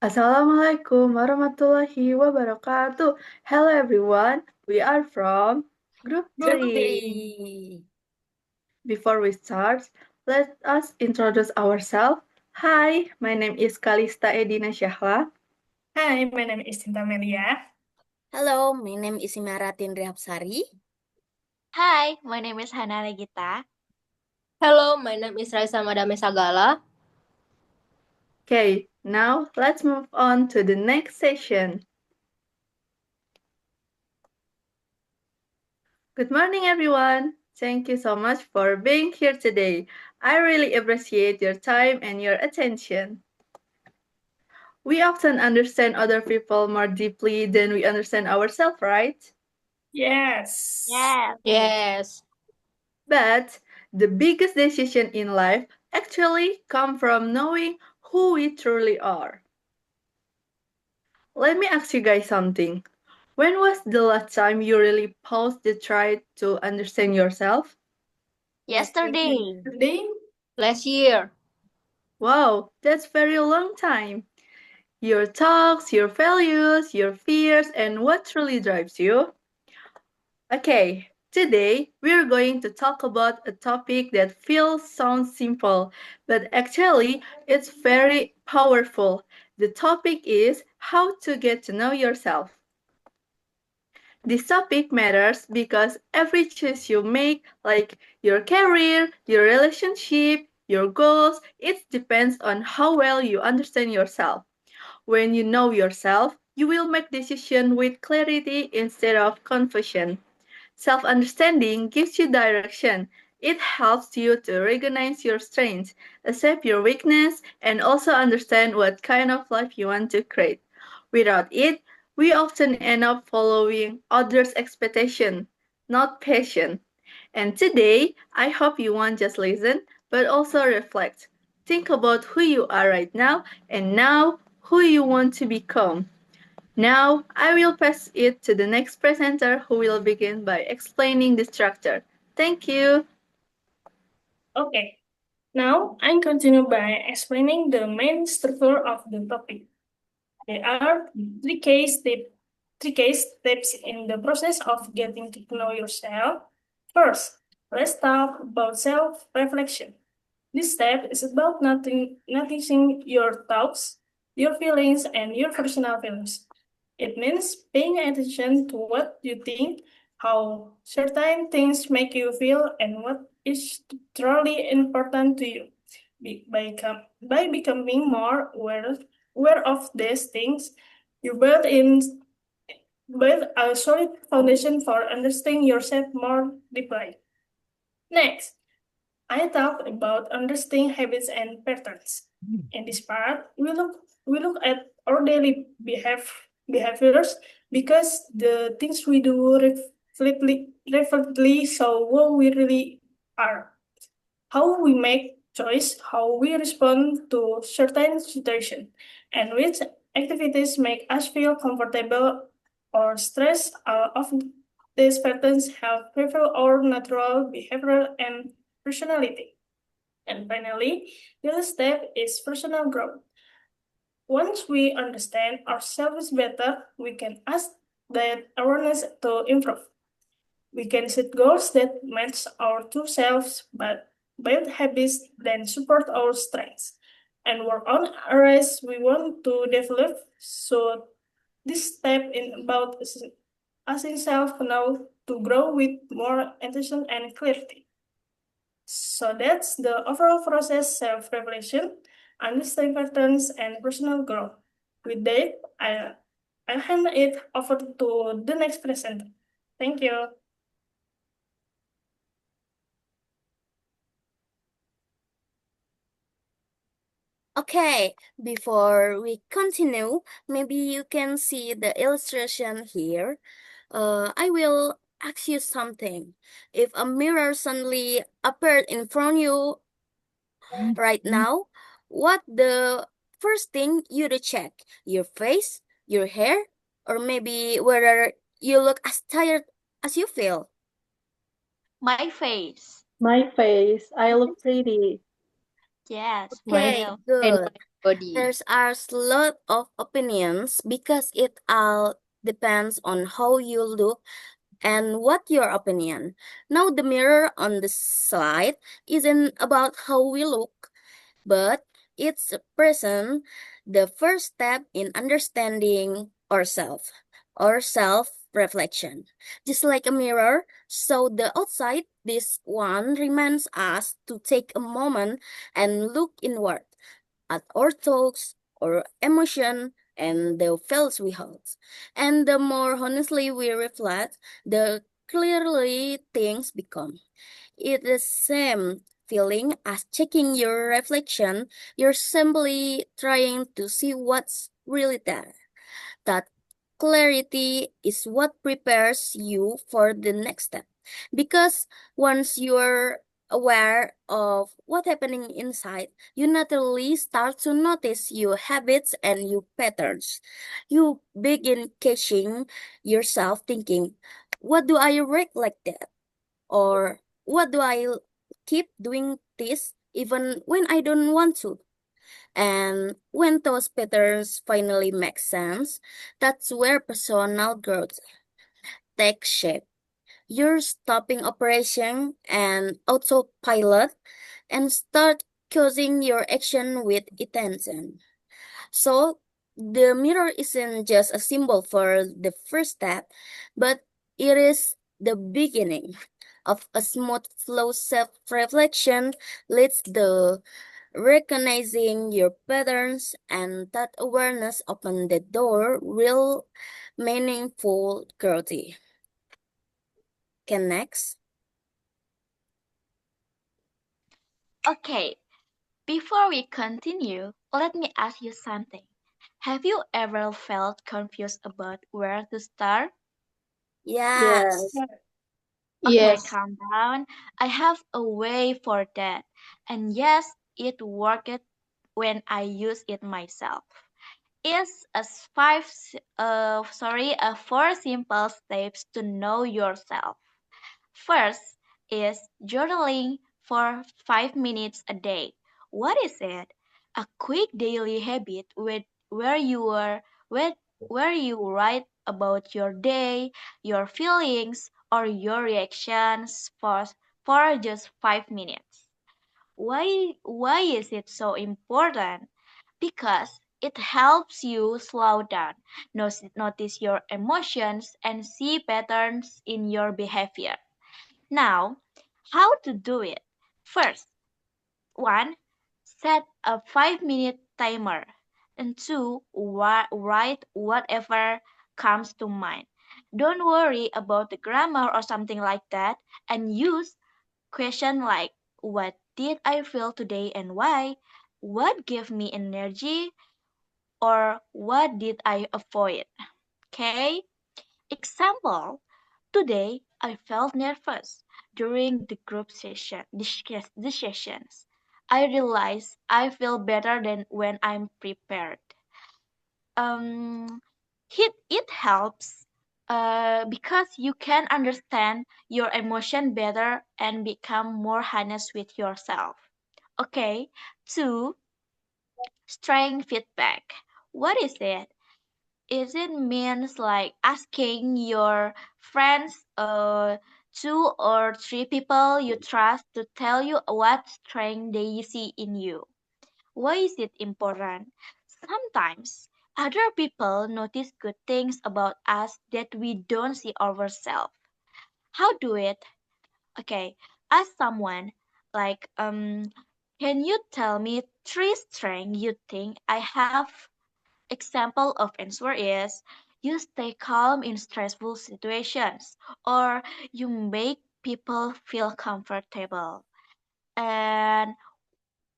Assalamualaikum warahmatullahi wabarakatuh. Hello everyone, we are from Group Group 3. 3. Before we start, let us introduce ourselves. Hi, my name is Kalista Edina Syahla. Hi, my name is Cinta Melia. Hello, my name is Imaratin Rihapsari. Hi, my name is Hana Regita. Hello, my name is Raisa Madame Sagala. Okay, now let's move on to the next session. Good morning everyone. Thank you so much for being here today. I really appreciate your time and your attention. We often understand other people more deeply than we understand ourselves, right? Yes. Yes. Yes. But the biggest decision in life actually come from knowing who we truly are. Let me ask you guys something. When was the last time you really paused to try to understand yourself? Yesterday. Today, Last year. Wow, that's very long time. Your thoughts, your values, your fears, and what truly drives you. Okay, today we're going to talk about a topic that sounds simple, but actually it's very powerful. The topic is how to get to know yourself. This topic matters because every choice you make, like your career, your relationship, your goals, it depends on how well you understand yourself. When you know yourself, you will make decisions with clarity instead of confusion. Self understanding gives you direction. It helps you to recognize your strengths, accept your weakness, and also understand what kind of life you want to create. Without it, we often end up following others' expectations, not passion. And today, I hope you won't just listen, but also reflect. Think about who you are right now and now who you want to become. Now, I will pass it to the next presenter who will begin by explaining the structure. Thank you. okay. Now, I continue by explaining the main structure of the topic. There are three case steps in the process of getting to know yourself. First, let's talk about self-reflection. This step is about noticing your thoughts, your feelings, and your personal feelings. It means paying attention to what you think, how certain things make you feel, and what is truly important to you. By becoming more aware of these things, you build a solid foundation for understanding yourself more deeply. Next, I talk about understanding habits and patterns. In this part, we look at our daily behaviors because the things we do reflectly show who we really are, how we make choice, how we respond to certain situations, and which activities make us feel comfortable or stressed. Of these patterns help reveal our natural behavior and personality. And finally, the last step is personal growth. Once we understand ourselves better, we can ask that awareness to improve. We can set goals that match our true selves, but build habits that support our strengths, and work on areas we want to develop. So this step is about asking self now to grow with more attention and clarity. So that's the overall process: self-revelation, understanding patterns, and personal growth. With that, I hand it over to the next presenter. Thank you. Okay, before we continue, maybe you can see the illustration here. I will ask you something. If a mirror suddenly appeared in front of you right now, what the first thing you to check? Your face, your hair, or maybe whether you look as tired as you feel? My face. My face, I look pretty. Yes, for My Okay, real. and good. my body. There's a lot of opinions because it all depends on how you look and what your opinion. Now the mirror on the slide isn't about how we look, but it's a present, the first step in understanding ourselves, our self-reflection. Just like a mirror, so the outside, this one reminds us to take a moment and look inward at our thoughts, our emotion, and the feels we hold. And the more honestly we reflect, the clearly things become. It's the same feeling as checking your reflection. You're simply trying to see what's really there. That clarity is what prepares you for the next step. Because once you're aware of what's happening inside, you naturally start to notice your habits and your patterns. You begin catching yourself thinking, what do I react like that? Or what do I keep doing this even when I don't want to? And when those patterns finally make sense, that's where personal growth takes shape. You're stopping operation and autopilot and start causing your action with intention. So the mirror isn't just a symbol for the first step, but it is the beginning of a smooth flow self-reflection leads the recognizing your patterns, and that awareness open the door real meaningful growth. Can next? Okay, before we continue, let me ask you something. Have you ever felt confused about where to start? Yes. Yes. Okay, Yes. calm down. I have a way for that. And yes, it worked when I use it myself. It's four simple steps to know yourself. First is journaling for 5 minutes a day. What is it? A quick daily habit where you are where you write about your day, your feelings, or your reactions for just 5 minutes. Why is it so important? Because it helps you slow down, notice your emotions, and see patterns in your behavior. Now, how to do it? First, one, set a 5 minute timer. And two, write whatever comes to mind. Don't worry about the grammar or something like that, and use question like, what did I feel today and why? What gave me energy? Or what did I avoid? Okay? Example, today I felt nervous during the group sessions. I realize I feel better than when I'm prepared. Um, it helps because you can understand your emotion better and become more honest with yourself. Okay, two, strength feedback. What is it? Is it means like asking your friends, two or three people you trust to tell you what strength they see in you. Why is it important? Sometimes other people notice good things about us that we don't see ourselves. How do it? Okay, ask someone like, can you tell me three strengths you think I have? Example of answer is you stay calm in stressful situations or you make people feel comfortable. And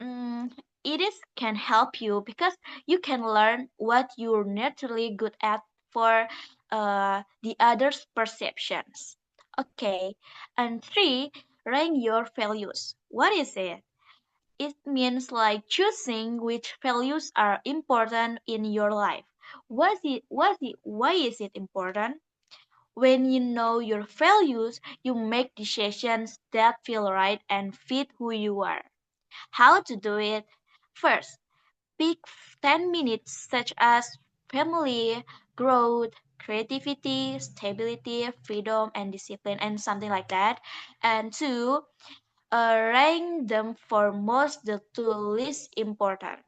mm, it is can help you because you can learn what you're naturally good at for the others' perceptions. Okay, and three, rank your values. What is it? It means like choosing which values are important in your life. Why is it important? When you know your values, you make decisions that feel right and fit who you are. How to do it? First, pick 10 minutes such as family, growth, creativity, stability, freedom, and discipline, and something like that. And two, rank them for most the two least important.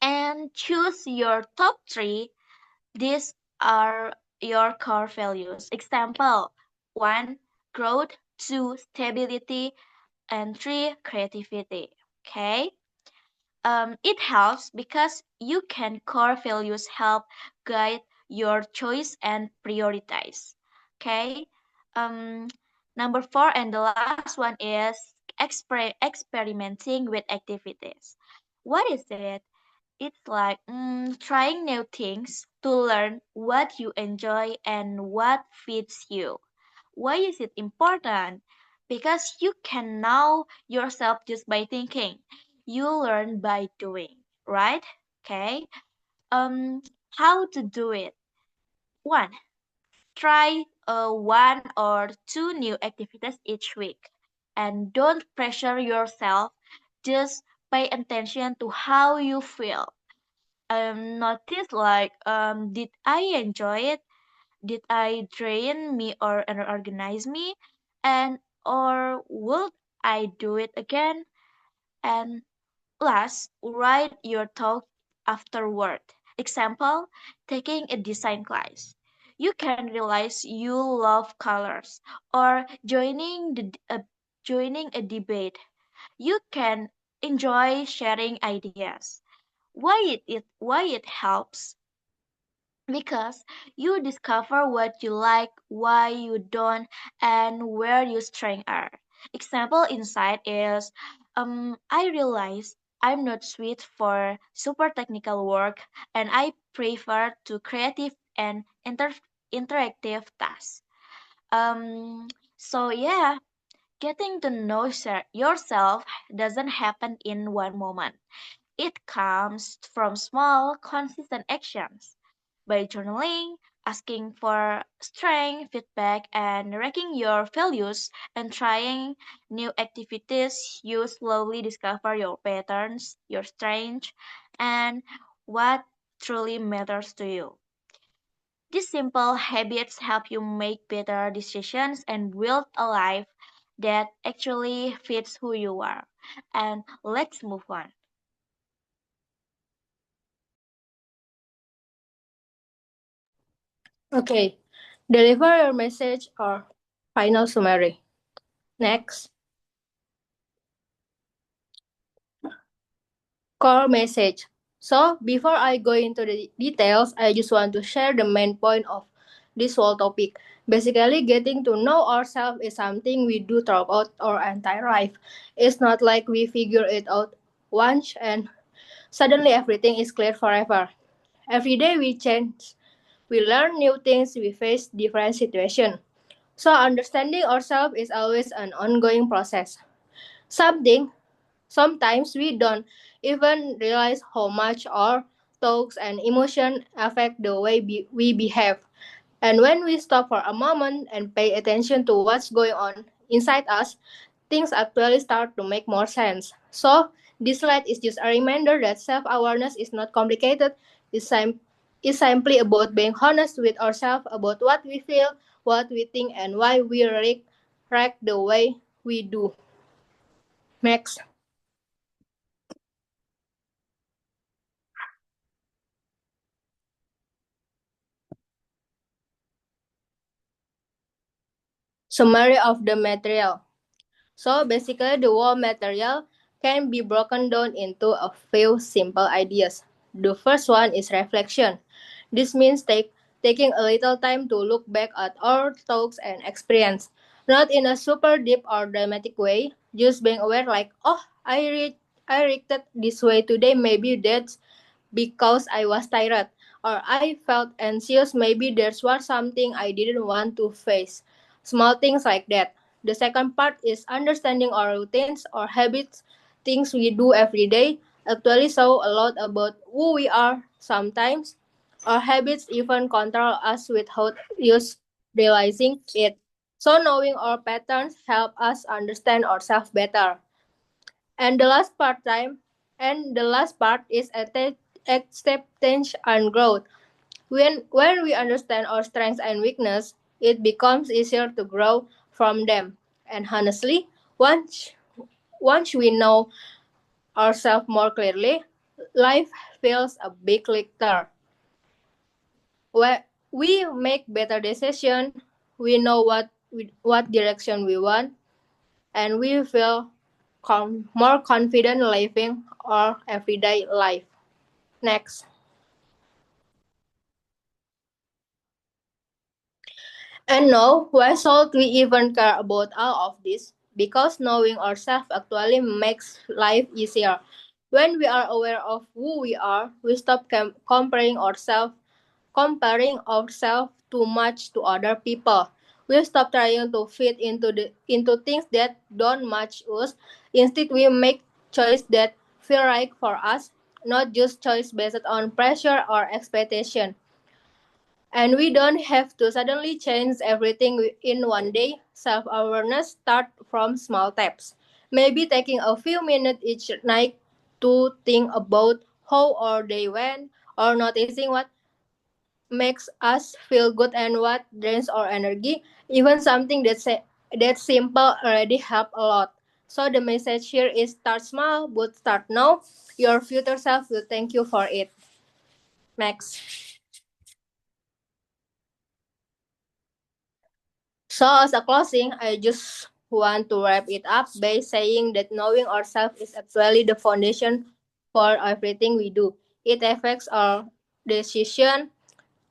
And choose your top three. These are your core values. Example 1. Growth, 2. Stability, and 3. Creativity. Okay? It helps because you can core values help guide your choice and prioritize. Okay? Um, Number 4 and the last one is experimenting with activities. What is it? It's like trying new things to learn what you enjoy and what fits you. Why is it important? Because you can know yourself just by thinking. You learn by doing, right? Okay. Um, how to do it? One, try one or two new activities each week, and don't pressure yourself. Just pay attention to how you feel. Notice like did I enjoy it? Did I drain me or organize me? And or would I do it again? And last, write your thought afterward. Example, taking a design class. You can realize you love colors or joining a debate. You can enjoy sharing ideas. Why it helps? Because you discover what you like, why you don't, and where your strengths are. Example inside is I realize I'm not sweet for super technical work and I prefer to creative and interactive tasks. So yeah, getting to know yourself doesn't happen in one moment. It comes from small, consistent actions. By journaling, asking for strength, feedback, and ranking your values and trying new activities, you slowly discover your patterns, your strengths, and what truly matters to you. These simple habits help you make better decisions and build a life that actually fits who you are. And let's move on. Okay, deliver your message or final summary. Next, core message. So, before I go into the details, I just want to share the main point of this whole topic. Basically, getting to know ourselves is something we do throughout our entire life. It's not like we figure it out once and suddenly everything is clear forever. Every day we change, we learn new things, we face different situations. So, understanding ourselves is always an ongoing process. Something Sometimes we don't even realize how much our thoughts and emotions affect the way we behave. And when we stop for a moment and pay attention to what's going on inside us, things actually start to make more sense. So, this slide is just a reminder that self awareness is not complicated, it's simply about being honest with ourselves about what we feel, what we think, and why we react the way we do. Next. Summary of the material. So basically, the whole material can be broken down into a few simple ideas. The first one is reflection. This means taking a little time to look back at our thoughts and experience. Not in a super deep or dramatic way, just being aware like, oh, I reacted this way today, maybe that's because I was tired or I felt anxious. Maybe there was something I didn't want to face. Small things like that. The second part is understanding our routines or habits, things we do every day, actually show a lot about who we are. Sometimes our habits even control us without us realizing it. So knowing our patterns help us understand ourselves better. And the last part is acceptance and growth. When we understand our strengths and weakness, it becomes easier to grow from them. And honestly, once once we know ourselves more clearly, life feels a bit lighter. Where we make better decisions, we know what direction we want, and we feel more confident living our everyday life. Next. And now, why should we even care about all of this? Because knowing ourselves actually makes life easier. When we are aware of who we are, we stop comparing ourselves too much to other people. We stop trying to fit into things that don't match us. Instead, we make choices that feel right for us, not just choice based on pressure or expectation. And we don't have to suddenly change everything in one day. Self awareness starts from small steps. Maybe taking a few minutes each night to think about how our day went, or noticing what makes us feel good and what drains our energy. Even something that simple already help a lot. So the message here is start small, but start now. Your future self will thank you for it. Next. So, as a closing, I just want to wrap it up by saying that knowing ourselves is actually the foundation for everything we do. It affects our decision,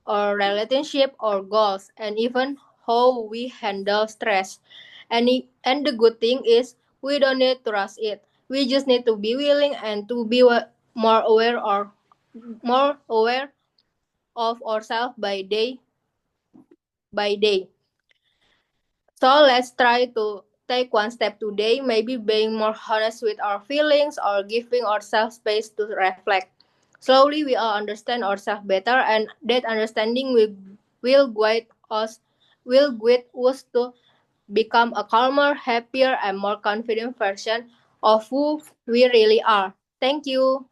our relationship, our goals, and even how we handle stress. And the good thing is, we don't need to rush it. We just need to be willing and to be more aware of ourselves by day. So let's try to take one step today, maybe being more honest with our feelings or giving ourselves space to reflect. Slowly we all understand ourselves better, and that understanding will guide us to become a calmer, happier and more confident version of who we really are. Thank you.